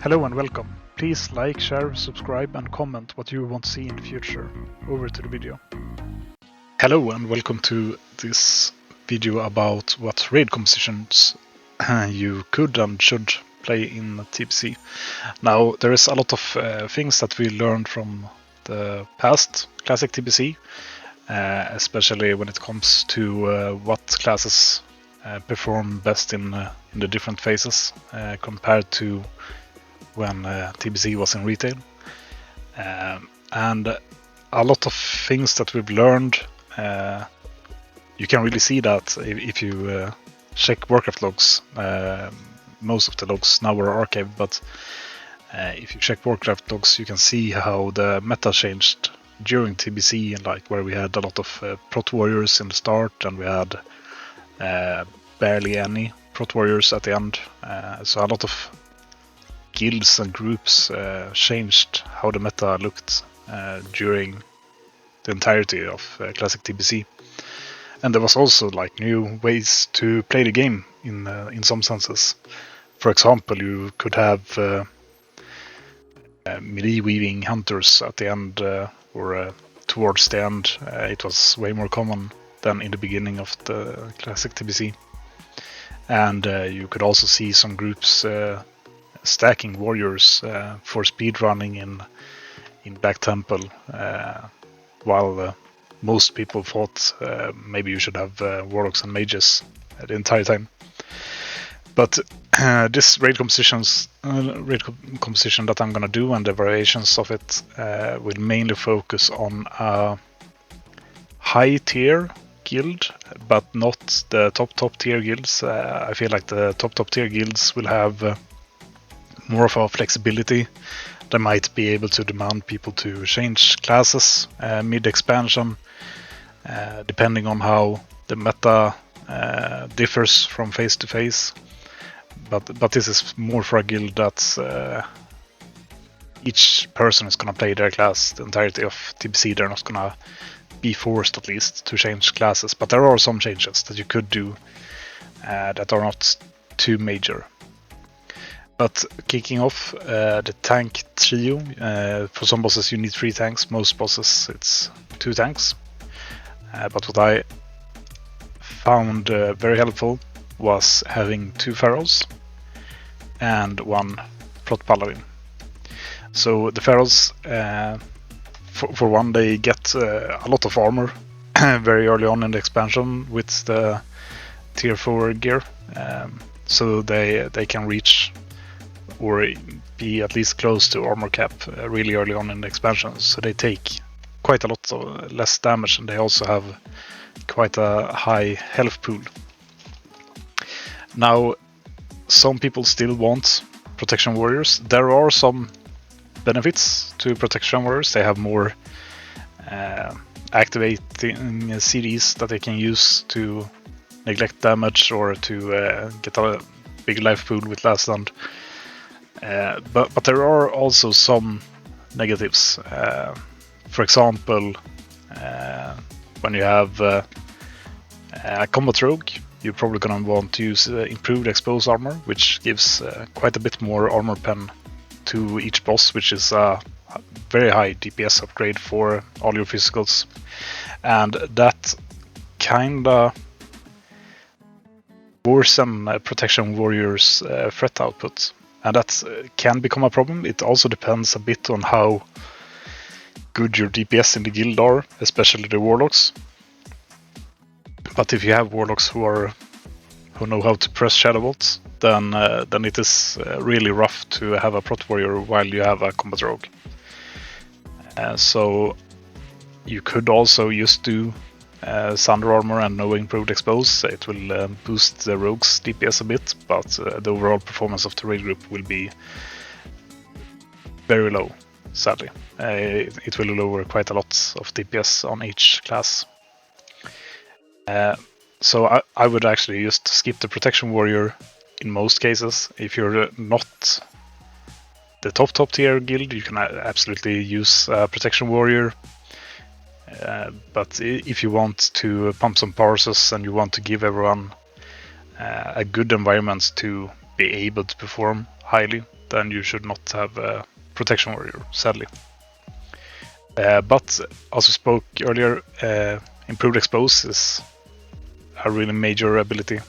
Hello and welcome. Please like, share, subscribe and comment what you want to see in the future. Over to the video. Hello and welcome to this video about what raid compositions you could and should play in TBC. Now there is a lot of things that we learned from the past Classic TBC, especially when it comes to what classes perform best in the different phases compared to when TBC was in retail, and a lot of things that we've learned, you can really see that if you check Warcraft logs. Most of the logs now are archived, but if you check Warcraft logs, you can see how the meta changed during TBC, and like where we had a lot of prot warriors in the start, and we had barely any prot warriors at the end. So a lot of guilds and groups changed how the meta looked during the entirety of Classic TBC, and there was also like new ways to play the game in some senses. For example, you could have melee weaving hunters at the end, or towards the end. It was way more common than in the beginning of the Classic TBC, and you could also see some groups stacking warriors for speed running in Black Temple, while most people thought maybe you should have warlocks and mages the entire time. But this raid composition that I'm gonna do and the variations of it will mainly focus on a high tier guild, but not the top tier guilds. I feel like the top tier guilds will have more of a flexibility. They might be able to demand people to change classes mid-expansion, depending on how the meta differs from phase to phase. But this is more for a guild that each person is gonna play their class the entirety of TBC. They're not gonna be forced, at least, to change classes. But there are some changes that you could do that are not too major. But kicking off, the tank trio. For some bosses you need 3 tanks, most bosses it's 2 tanks. But what I found very helpful was having 2 pharaohs and 1 prot paladin. So the pharaohs, for one, they get a lot of armor very early on in the expansion with the tier 4 gear, so they can reach or be at least close to armor cap really early on in the expansion. So they take quite a lot of less damage, and they also have quite a high health pool. Now, some people still want protection warriors. There are some benefits to protection warriors. They have more activating CDs that they can use to neglect damage or to get a big life pool with last stand. But there are also some negatives. For example, when you have a combat rogue, you're probably going to want to use improved exposed armor, which gives quite a bit more armor pen to each boss, which is a very high DPS upgrade for all your physicals. And that kinda worsen protection warriors' threat output. And that can become a problem. It also depends a bit on how good your DPS in the guild are, especially the warlocks. But if you have warlocks who know how to press shadow bolts, then it is really rough to have a prot warrior while you have a combat rogue. So you could also just do Thunder armor and no improved expose. It will boost the rogue's DPS a bit, but the overall performance of the raid group will be very low, sadly. It will lower quite a lot of DPS on each class. So I would actually just skip the protection warrior in most cases. If you're not the top tier guild, you can absolutely use a protection warrior. But if you want to pump some parses and you want to give everyone a good environment to be able to perform highly, then you should not have a Protection Warrior, sadly. But as we spoke earlier, Improved Expose is a really major ability,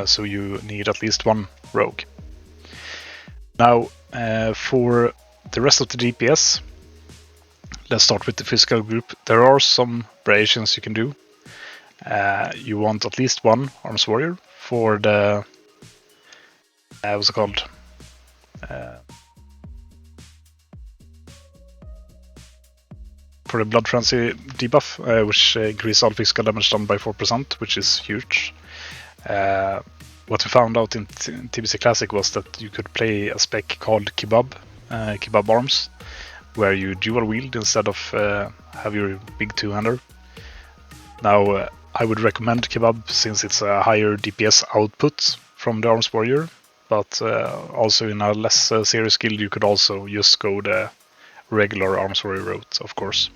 so you need at least one rogue. Now, for the rest of the DPS, let's start with the physical group. There are some variations you can do. You want at least one Arms Warrior for the what's it called? For the Blood Frenzy debuff, which increases all physical damage done by 4%, which is huge. What we found out in TBC Classic was that you could play a spec called Kebab Arms, where you dual wield instead of have your big two-hander. Now, I would recommend Kebab since it's a higher DPS output from the Arms Warrior, but also in a less serious skill you could also just go the regular Arms Warrior route, of course.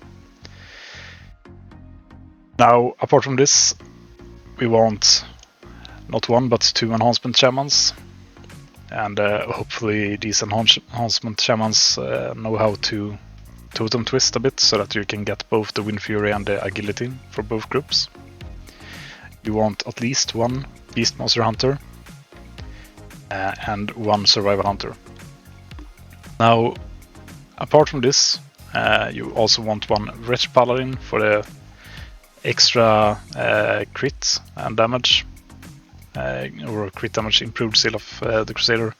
Now, apart from this, we want not one but two enhancement shamans, and hopefully these enhancement shamans know how to totem twist a bit so that you can get both the Wind Fury and the agility for both groups. You want at least one Beastmaster Hunter and one Survival Hunter. Now, apart from this, you also want one Wretch Paladin for the extra crit and damage, or crit damage improved skill of the Crusader.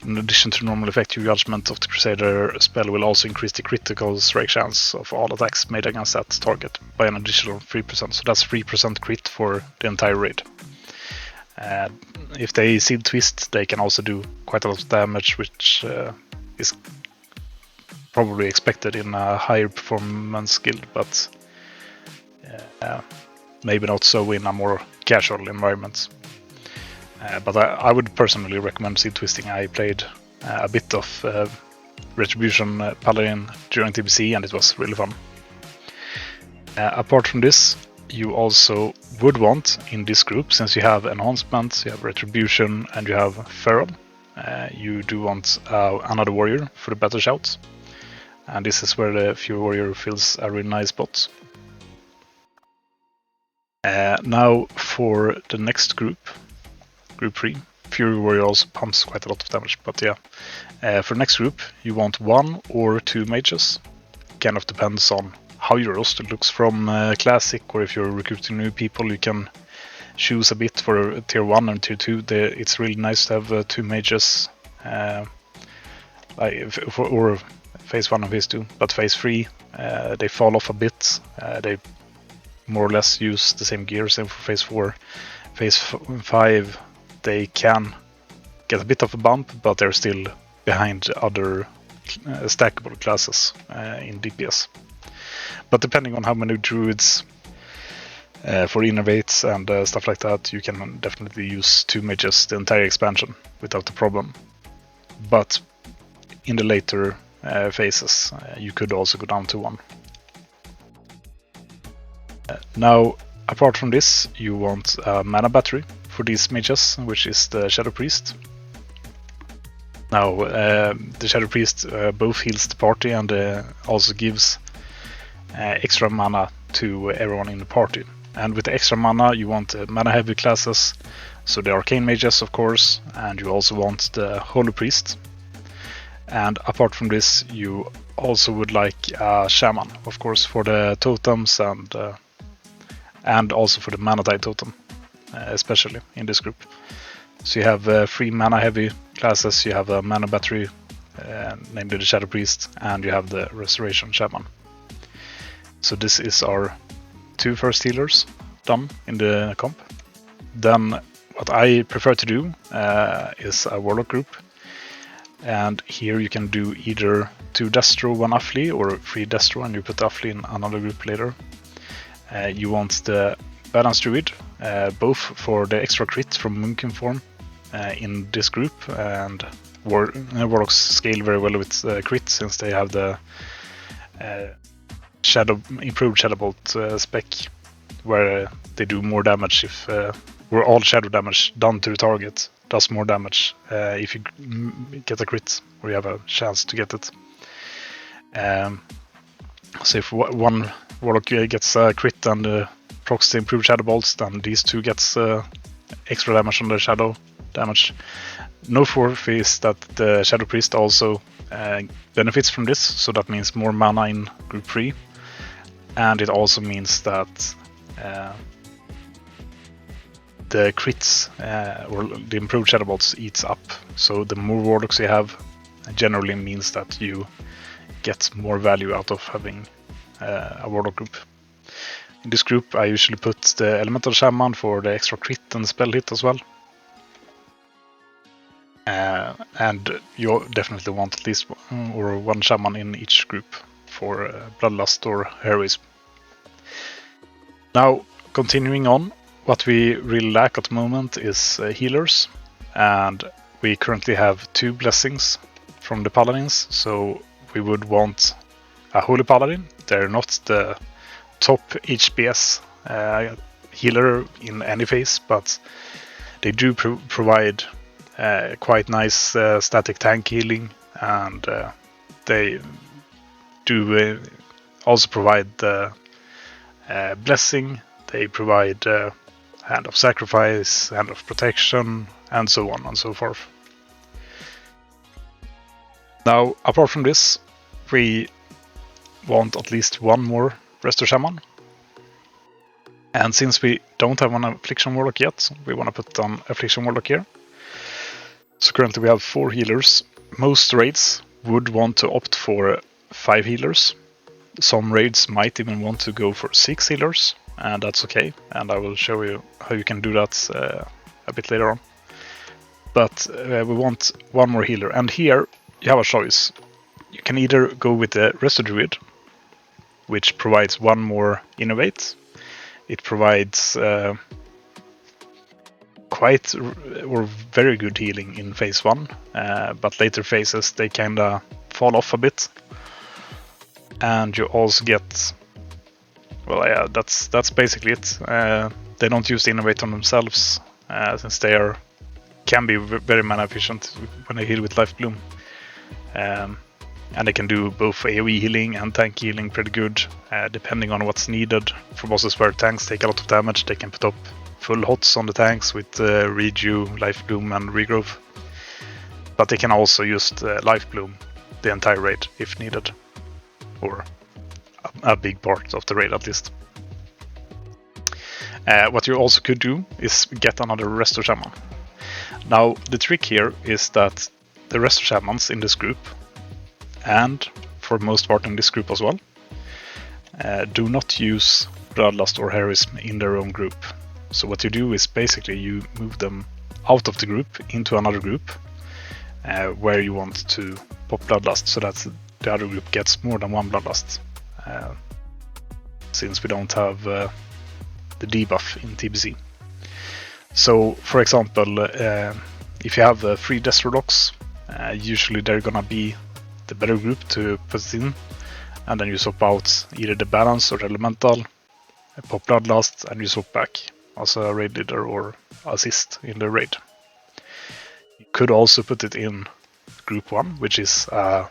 In addition to the normal effective judgment of the Crusader spell will also increase the critical strike chance of all attacks made against that target by an additional 3%. So that's 3% crit for the entire raid. If they Seed Twist, they can also do quite a lot of damage, which is probably expected in a higher performance skill, but maybe not so in a more casual environment. But I would personally recommend Seed Twisting. I played a bit of Retribution Paladin during TBC and it was really fun. Apart from this, you also would want in this group, since you have Enhancement, you have Retribution and you have Feral, you do want another warrior for the battle shout. And this is where the Fury Warrior fills a really nice spot. Now for the next group, Group 3, Fury Warrior also pumps quite a lot of damage, but yeah. For the next group, you want one or two mages. Kind of depends on how your roster looks from Classic, or if you're recruiting new people, you can choose a bit for tier 1 and tier 2. It's really nice to have two mages, or phase 1 and phase 2, but phase 3, they fall off a bit. They more or less use the same gear, same for phase 4. Phase 5, they can get a bit of a bump, but they're still behind other stackable classes in DPS. But depending on how many druids for innovates and stuff like that, you can definitely use two mages the entire expansion without a problem. But in the later phases, you could also go down to one. Now, apart from this, you want a mana battery for these mages, which is the Shadow Priest. Now, the Shadow Priest both heals the party and also gives extra mana to everyone in the party. And with the extra mana, you want mana heavy classes, so the Arcane Mages, of course, and you also want the Holy Priest. And apart from this, you also would like a Shaman, of course, for the totems and also for the mana tide totem, especially in this group. So you have 3 mana heavy classes, you have a mana battery, namely the Shadow Priest, and you have the Restoration Shaman. So this is our 2 first healers done in the comp. Then what I prefer to do is a Warlock group. And here you can do either 2 Destro, 1 Affli, or 3 Destro, and you put Affli in another group later. You want the Balanced Druid, both for the extra crit from Munkin form in this group, and Warlocks scale very well with crit since they have the improved Shadow Bolt spec, where they do more damage if or all shadow damage done to the target does more damage if you get a crit, or you have a chance to get it. So if one Warlock gets a crit and procs the improved Shadow Bolts, then these two gets extra damage on the Shadow damage. Note worth is that the Shadow Priest also benefits from this, so that means more mana in group 3, and it also means that the crits or the improved Shadow Bolts eats up. So the more Warlocks you have generally means that you get more value out of having a Warlock group. In this group I usually put the Elemental Shaman for the extra crit and spell hit as well. And you definitely want at least one Shaman in each group for Bloodlust or Heroism. Now, continuing on, what we really lack at the moment is healers, and we currently have 2 blessings from the Paladins, so we would want a Holy Paladin. They're not the top HPS healer in any phase, but they do provide quite nice static tank healing, and they do also provide the blessing. They provide Hand of Sacrifice, Hand of Protection, and so on and so forth. Now, apart from this, we want at least one more Resto Shaman. And since we don't have an Affliction Warlock yet, we want to put on Affliction Warlock here. So currently we have 4 healers. Most raids would want to opt for 5 healers. Some raids might even want to go for 6 healers, and that's okay. And I will show you how you can do that a bit later on. But we want one more healer, and here you have a choice. You can either go with the Resto Druid, which provides one more Innovate. It provides quite or very good healing in phase 1, but later phases they kinda fall off a bit. And you also get, well, yeah, that's basically it. They don't use the Innovate on themselves, since they can be very mana efficient when they heal with Life Bloom. And they can do both AoE healing and tank healing pretty good, depending on what's needed. For bosses where tanks take a lot of damage, they can put up full hots on the tanks with Reju, Life Bloom, and Regrowth. But they can also use Life Bloom the entire raid if needed, or a big part of the raid at least. What you also could do is get another Resto Shaman. Now, the trick here is that the Resto Shamans in this group, and for most part in this group as well, do not use Bloodlust or Heroism in their own group. So what you do is basically you move them out of the group into another group where you want to pop Bloodlust, so that the other group gets more than one Bloodlust, since we don't have the debuff in TBC. So, for example, if you have 3 Destrolox, usually they're gonna be the better group to put it in, and then you swap out either the Balance or the Elemental, pop Bloodlust, and you swap back as a raid leader or assist in the raid. You could also put it in group 1, which is a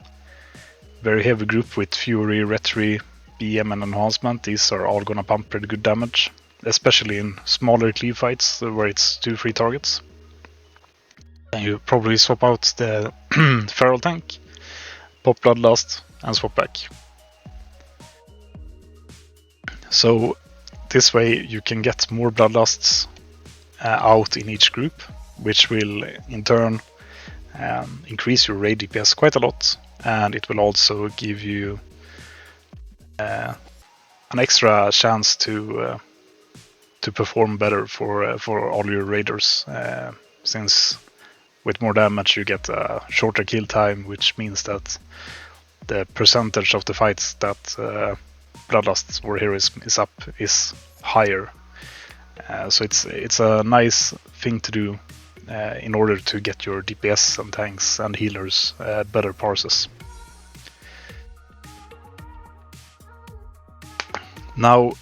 very heavy group with Fury, Retry, BM, and Enhancement. These are all gonna pump pretty good damage, especially in smaller cleave fights where it's 2-3 targets. And you probably swap out the Feral Tank, pop Bloodlust, and swap back. So this way you can get more Bloodlusts out in each group, which will in turn increase your raid DPS quite a lot, and it will also give you an extra chance to perform better for all your raiders, since with more damage you get a shorter kill time, which means that the percentage of the fights that Bloodlust or Heroism is up is higher. So it's a nice thing to do in order to get your DPS and tanks and healers better parses. Now,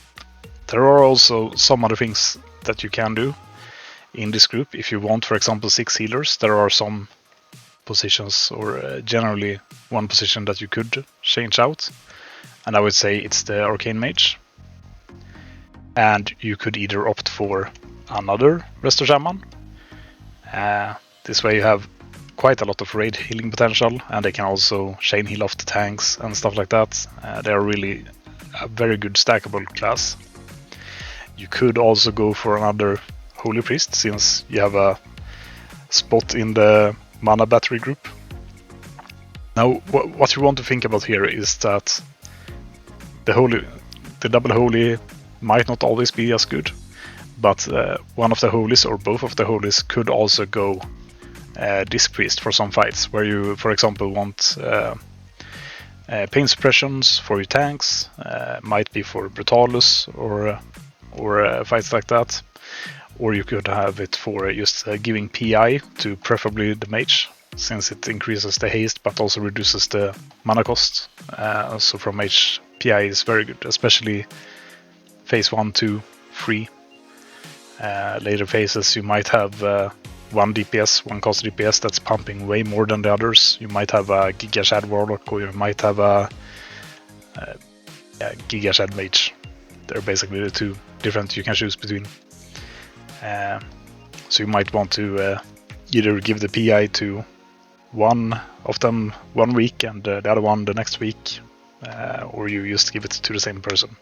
there are also some other things that you can do. in this group. If you want, for example, 6 healers, there are some positions, or generally one position that you could change out, and I would say it's the Arcane Mage. And you could either opt for another Resto Shaman. This way you have quite a lot of raid healing potential, and they can also chain heal off the tanks and stuff like that. They are really a very good stackable class. You could also go for another Holy Priest, since you have a spot in the mana battery group. Now, what you want to think about here is that the double Holy might not always be as good, but one of the Holies or both of the Holies could also go Disc Priest for some fights, where you, for example, want pain suppressions for your tanks, might be for Brutalus or fights like that, or you could have it for just giving PI to preferably the mage, since it increases the haste but also reduces the mana cost. So from mage, PI is very good, especially phase 1, 2, 3. Later phases you might have one DPS, one cost DPS that's pumping way more than the others. You might have a Giga Shad Warlock, or you might have a Giga Shad Mage. They're basically the two different you can choose between. So you might want to either give the PI to one of them one week and the other one the next week, or you just give it to the same person.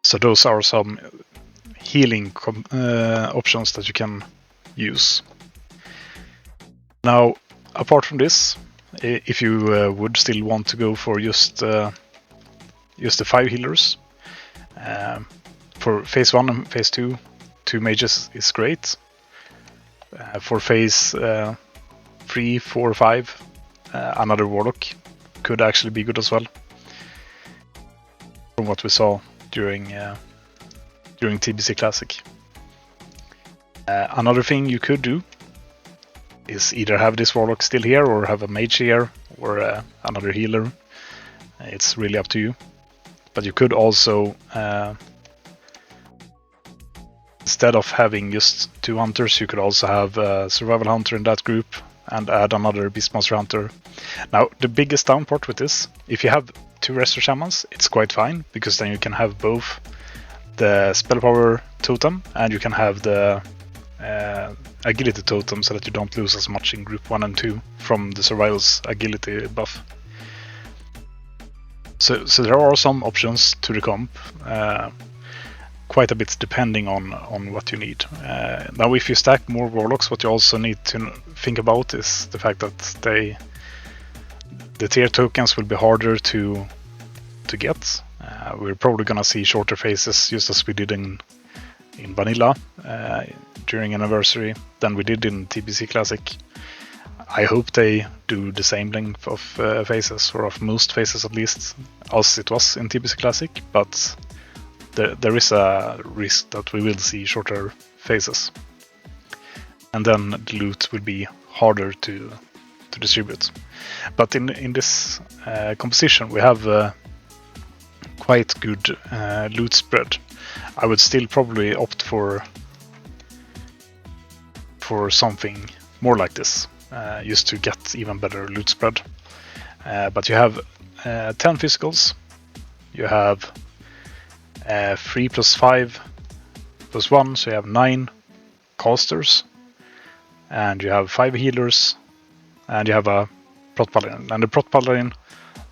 So those are some healing options that you can use. Now, apart from this, if you would still want to go for just the 5 healers, for phase 1 and phase 2, 2 mages is great. For phase 3, 4, 5, another warlock could actually be good as well, from what we saw during TBC Classic. Another thing you could do is either have this warlock still here, or have a mage here, or another healer. It's really up to you. But you could also, instead of having just 2 hunters, you could also have a survival hunter in that group and add another beastmaster hunter. Now, the biggest down part with this, if you have 2 Resto Shamans, it's quite fine, because then you can have both the spell power totem and you can have the agility totem, so that you don't lose as much in group 1 and 2 from the survival's agility buff. So there are some options to the comp, quite a bit depending on what you need. Now, if you stack more warlocks, what you also need to think about is the fact that the tier tokens will be harder to get. We're probably gonna see shorter phases, just as we did in vanilla during Anniversary than we did in TBC Classic. I hope they do the same length of phases, or of most phases at least, as it was in TBC Classic, but there is a risk that we will see shorter phases. And then the loot will be harder to distribute. But in this composition we have quite good loot spread. I would still probably opt for something more like this, just to get even better loot spread. But you have 10 physicals, you have 3 plus 5 plus 1, so you have 9 casters, and you have 5 healers, and you have a Prot Paladin. And the Prot Paladin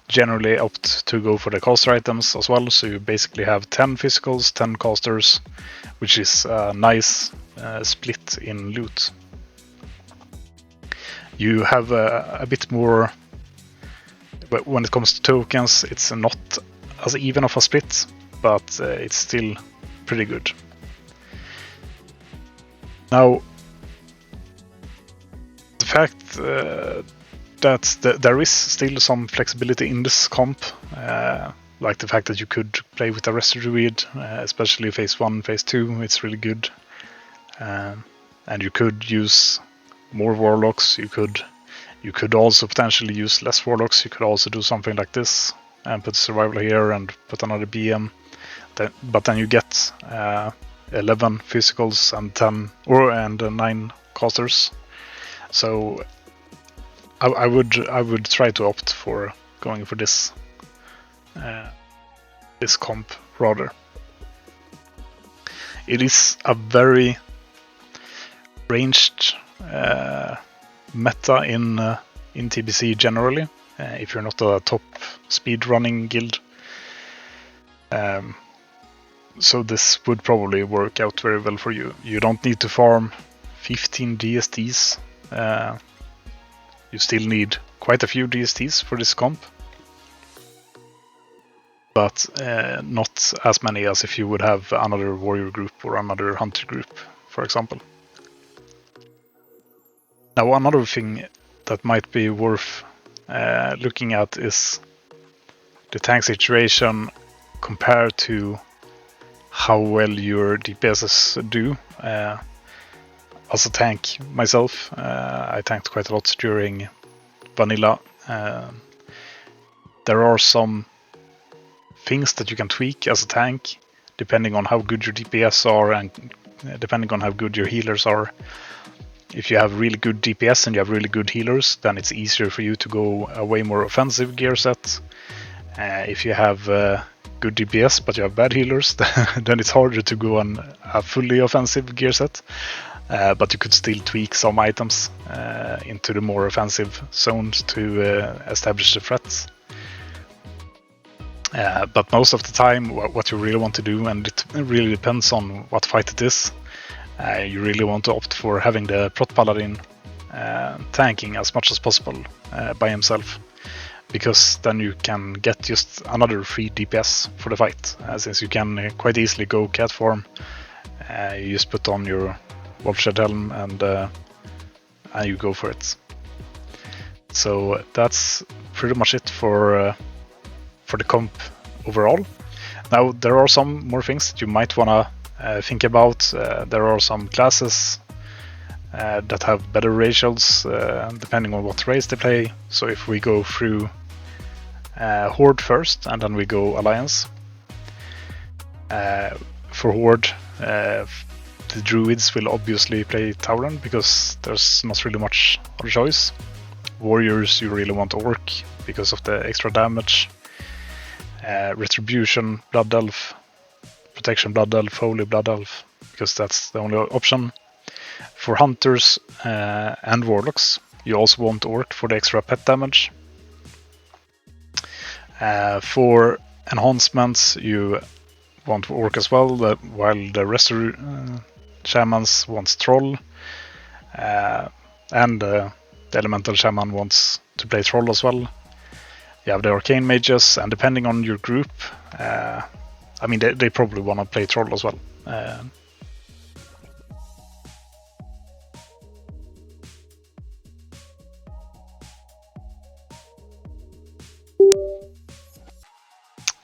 generally opt to go for the caster items as well, so you basically have 10 physicals, 10 casters, which is a nice split in loot. You have a bit more, but when it comes to tokens, it's not as even of a split, but it's still pretty good. Now, the fact that there is still some flexibility in this comp, like the fact that you could play with a Resto Druid, especially phase 1, phase 2, it's really good. And you could use more warlocks. You could also potentially use less warlocks. You could also do something like this and put survival here and put another BM. But then you get 11 physicals and 9 casters. So I would try to opt for going for this comp rather. It is a very ranged meta in TBC generally. If you're not a top speed running guild, so this would probably work out very well for you. You don't need to farm 15 DSTs. You still need quite a few DSTs for this comp, but not as many as if you would have another warrior group or another hunter group, for example. Now, another thing that might be worth looking at is the tank situation compared to how well your DPSs do. As a tank myself, I tanked quite a lot during vanilla. There are some things that you can tweak as a tank depending on how good your DPS are and depending on how good your healers are. If you have really good DPS and you have really good healers, then it's easier for you to go a way more offensive gear set. If you have good DPS but you have bad healers, then it's harder to go on a fully offensive gear set. But you could still tweak some items into the more offensive zones to establish the threats. But most of the time, what you really want to do, and it really depends on what fight it is, you really want to opt for having the Prot Paladin tanking as much as possible by himself, because then you can get just another free DPS for the fight, since you can quite easily go cat form. You just put on your Wolfshed helm and you go for it. So that's pretty much it for the comp overall. Now there are some more things that you might wanna think about. There are some classes that have better ratios depending on what race they play. So if we go through Horde first and then we go Alliance. For Horde, the druids will obviously play Tauren because there's not really much other choice. Warriors, you really want Orc because of the extra damage. Retribution, Blood Elf, Protection Blood Elf, Holy Blood Elf, because that's the only option. For Hunters and Warlocks, you also want Orc for the extra pet damage. For enhancements, you want Orc as well, while the rest of Shamans wants Troll, and the Elemental Shaman wants to play Troll as well. You have the Arcane Mages, and depending on your group, I mean, they probably want to play Troll as well.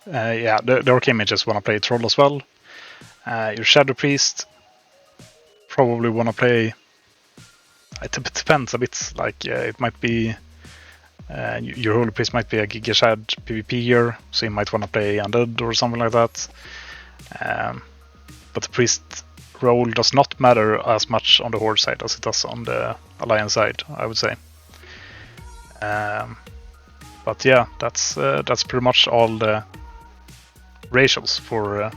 Yeah, the Arcane Mages want to play Troll as well. Your Shadow Priest probably want to play. It depends a bit. Like it might be your Holy Priest might be a Giga Shad PvP here, so you might want to play Undead or something like that. But the Priest role does not matter as much on the Horde side as it does on the Alliance side, I would say. But yeah, that's pretty much all the ratios for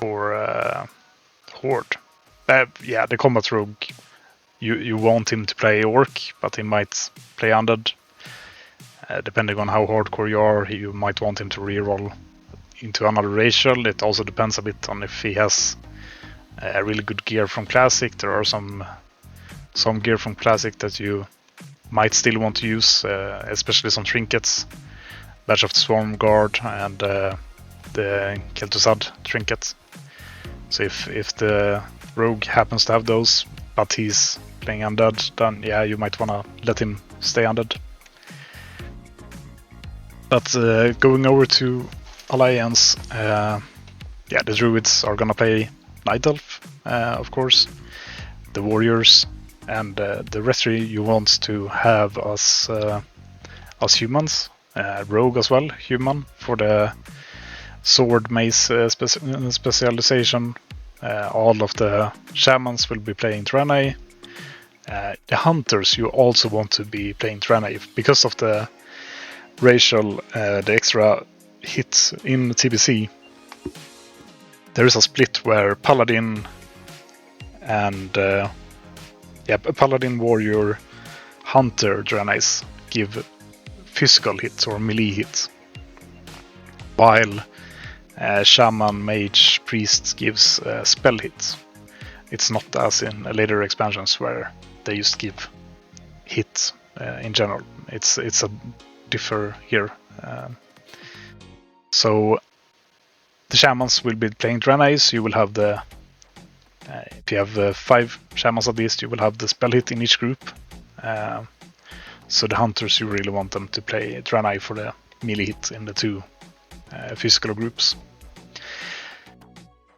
Horde. Yeah, the Combat Rogue, you want him to play Orc, but he might play Undead. Depending on how hardcore you are, you might want him to reroll into another racial. It also depends a bit on if he has really good gear from Classic. There are some gear from Classic that you might still want to use, especially some trinkets. Badge of the Swarm Guard and the Kel'Thuzad trinket. So if the rogue happens to have those, but he's playing Undead, then yeah, you might want to let him stay Undead. But going over to Alliance, yeah, the Druids are gonna play Night Elf, of course. The Warriors and the rest you want to have as humans. Rogue as well, human, for the sword mace specialization. All of the shamans will be playing Draenei. The hunters, you also want to be playing Draenei because of the racial, the extra hits in TBC. There is a split where Paladin and Paladin, Warrior, Hunter Draeneis give physical hits or melee hits, while Shaman, Mage, Priest gives spell hits. It's not as in later expansions where they just give hits in general. It's a differ here. So the Shamans will be playing Draeneis. You will have the if you have 5 Shamans at least, you will have the spell hit in each group. So the Hunters, you really want them to play Draenei for the melee hit in the 2 physical groups.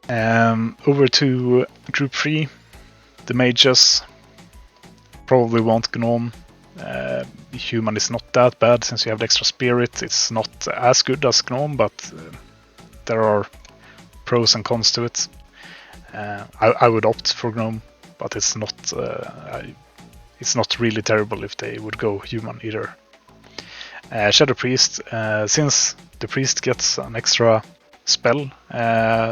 Over to Group 3, the Mages probably want Gnome. Human is not that bad since you have the extra Spirit. It's not as good as Gnome, but there are pros and cons to it. I would opt for Gnome, but it's not really terrible if they would go Human either. Shadow Priest, since the Priest gets an extra spell,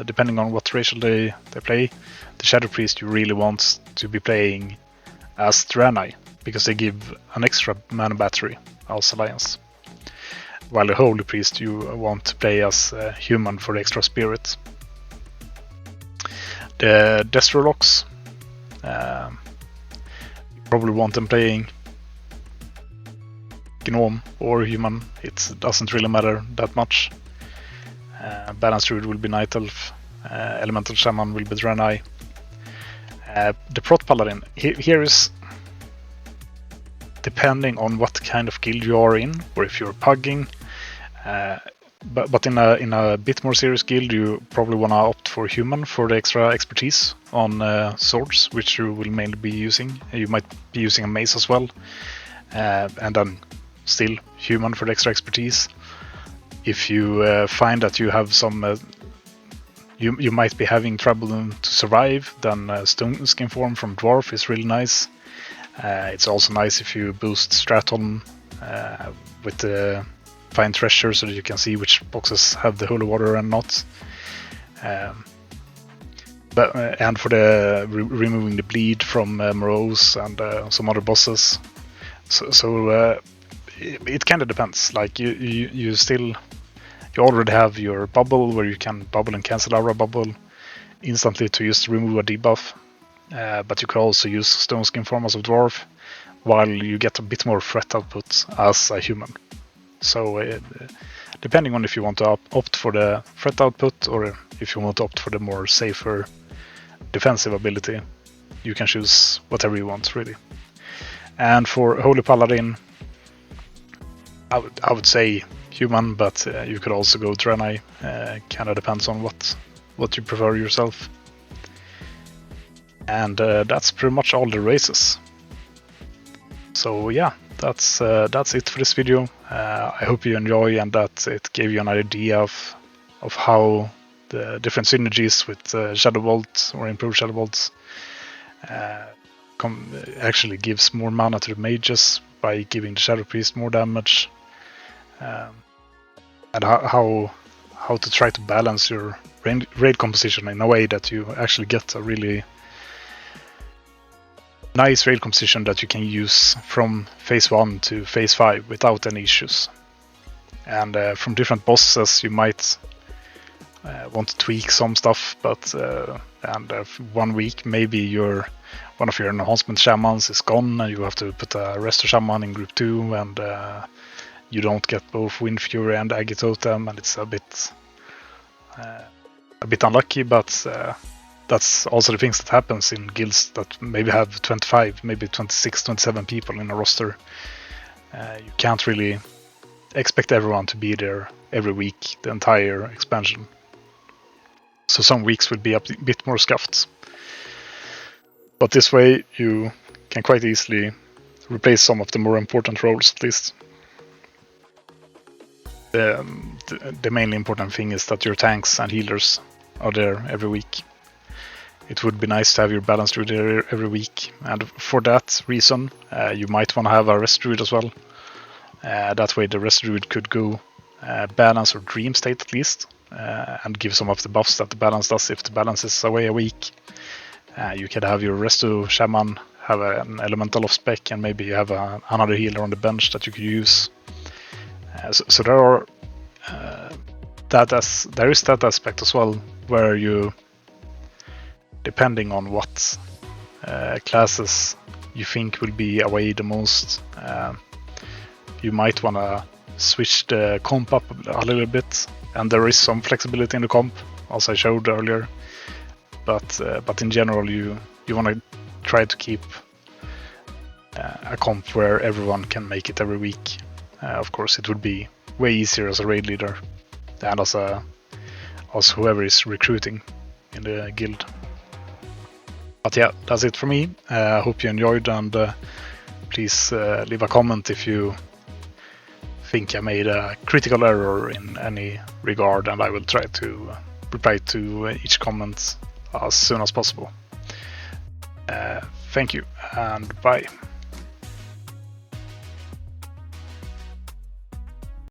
depending on what racial they play, the Shadow Priest you really want to be playing as Draenei, because they give an extra mana battery as Alliance. While the Holy Priest you want to play as Human for the extra Spirit. The Destrolox, you probably want them playing Gnome or Human. It doesn't really matter that much. Balanced Druid will be Night Elf. Elemental Shaman will be Draenei. The Prot Paladin, here is depending on what kind of guild you are in, or if you're pugging. But in a bit more serious guild, you probably want to opt for Human for the extra expertise on swords, which you will mainly be using. You might be using a mace as well, and then still Human for the extra expertise. If you find that you have some, you might be having trouble to survive, then Stone Skin Form from Dwarf is really nice. It's also nice if you boost Straton with the Find Treasure so that you can see which boxes have the holy water and not. And for the removing the bleed from Morose and some other bosses. So it kind of depends. Like you already have your bubble where you can bubble and cancel Aura Bubble instantly to just remove a debuff. But you can also use Stone Skin Form as a Dwarf, while you get a bit more threat output as a Human. So depending on if you want to opt for the threat output or if you want to opt for the more safer defensive ability, you can choose whatever you want really. And for Holy Paladin, I would say Human, but you could also go Draenei. Kind of depends on what you prefer yourself. And that's pretty much all the races. So yeah, that's it for this video. I hope you enjoy and that it gave you an idea of how the different synergies with Shadow Bolt or improved Shadow Bolts actually gives more mana to the mages by giving the Shadow Priest more damage, and how to try to balance your raid composition in a way that you actually get a really nice raid composition that you can use from phase 1 to phase 5 without any issues. And from different bosses you might want to tweak some stuff, but 1 week maybe one of your enhancement shamans is gone and you have to put a Resto Shaman in group 2, and you don't get both Wind Fury and Agitotem, and it's a bit unlucky, but that's also the things that happens in guilds that maybe have 25, maybe 26, 27 people in a roster. You can't really expect everyone to be there every week, the entire expansion. So some weeks will be a bit more scuffed. But this way you can quite easily replace some of the more important roles at least. the mainly important thing is that your tanks and healers are there every week. It would be nice to have your balance druid there every week, and for that reason you might want to have a rest druid as well. That way the rest druid could go balance or dream state at least, and give some of the buffs that the balance does if the balance is away a week. You could have your resto shaman have an elemental off spec, and maybe you have another healer on the bench that you could use. So there are there is that aspect as well, where you, depending on what classes you think will be away the most, you might want to switch the comp up a little bit, and there is some flexibility in the comp, as I showed earlier. But in general, you want to try to keep a comp where everyone can make it every week. Of course, it would be way easier as a raid leader and as whoever is recruiting in the guild. But yeah, that's it for me. I hope you enjoyed, and please leave a comment if you think I made a critical error in any regard, and I will try to reply to each comment as soon as possible. Thank you, and bye.